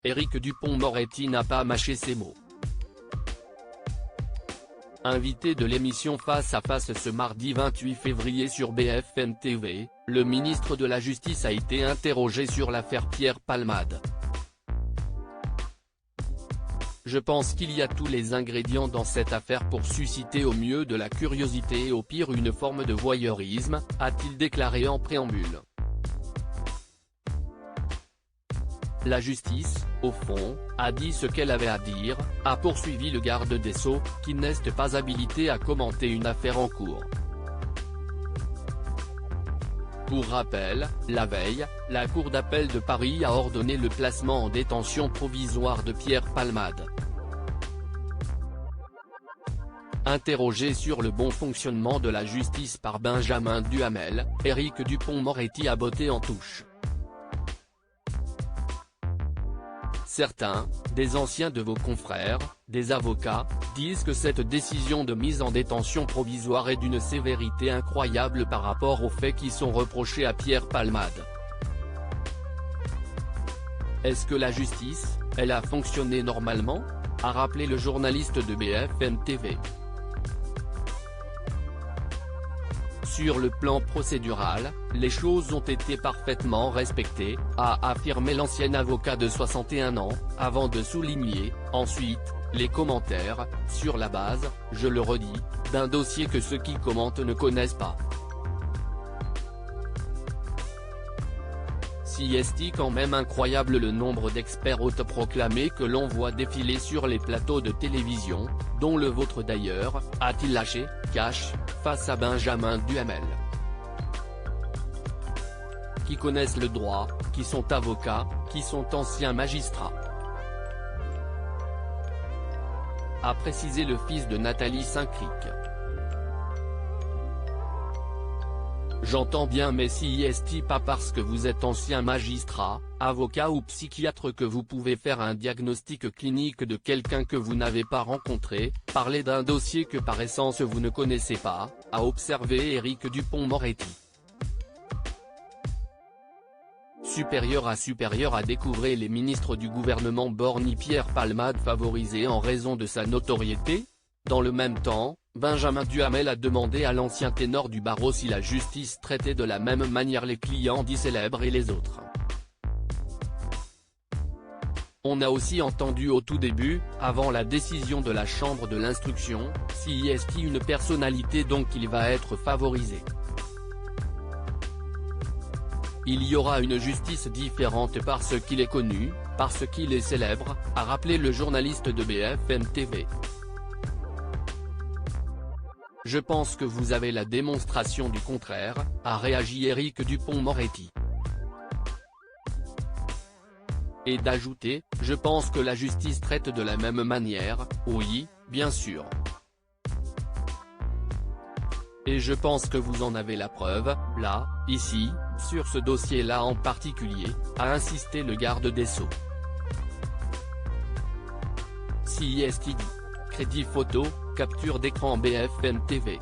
Éric Dupond-Moretti n'a pas mâché ses mots. Invité de l'émission Face à Face ce mardi 28 février sur BFM TV, le ministre de la Justice a été interrogé sur l'affaire Pierre Palmade. Je pense qu'il y a tous les ingrédients dans cette affaire pour susciter au mieux de la curiosité et au pire une forme de voyeurisme, a-t-il déclaré en préambule. La justice, au fond, a dit ce qu'elle avait à dire, a poursuivi le garde des Sceaux, qui n'est pas habilité à commenter une affaire en cours. Pour rappel, la veille, la Cour d'appel de Paris a ordonné le placement en détention provisoire de Pierre Palmade. Interrogé sur le bon fonctionnement de la justice par Benjamin Duhamel, Éric Dupond-Moretti a botté en touche. Certains, des anciens de vos confrères, des avocats, disent que cette décision de mise en détention provisoire est d'une sévérité incroyable par rapport aux faits qui sont reprochés à Pierre Palmade. Est-ce que la justice, elle a fonctionné normalement ? A rappelé le journaliste de BFM TV. Sur le plan procédural, les choses ont été parfaitement respectées, a affirmé l'ancien avocat de 61 ans, avant de souligner, ensuite, les commentaires, sur la base, je le redis, d'un dossier que ceux qui commentent ne connaissent pas. Si est quand même incroyable le nombre d'experts autoproclamés que l'on voit défiler sur les plateaux de télévision, dont le vôtre d'ailleurs, a-t-il lâché, cash, face à Benjamin Duhamel. Qui connaissent le droit, qui sont avocats, qui sont anciens magistrats. A précisé le fils de Nathalie Saint-Cric. J'entends bien, mais si est pas parce que vous êtes ancien magistrat, avocat ou psychiatre que vous pouvez faire un diagnostic clinique de quelqu'un que vous n'avez pas rencontré, parler d'un dossier que par essence vous ne connaissez pas, a observé Éric Dupond-Moretti. Supérieur à découvrir les ministres du gouvernement Borny Pierre Palmade favorisé en raison de sa notoriété. Dans le même temps, Benjamin Duhamel a demandé à l'ancien ténor du barreau si la justice traitait de la même manière les clients dits célèbres et les autres. On a aussi entendu au tout début, avant la décision de la chambre de l'instruction, si est une personnalité donc il va être favorisé. Il y aura une justice différente parce qu'il est connu, parce qu'il est célèbre, a rappelé le journaliste de BFM TV. Je pense que vous avez la démonstration du contraire, a réagi Éric Dupond-Moretti. Et d'ajouter, je pense que la justice traite de la même manière, oui, bien sûr. Et je pense que vous en avez la preuve, là, ici, sur ce dossier-là en particulier, a insisté le garde des Sceaux. Si est dit. Crédit photo, capture d'écran BFM TV.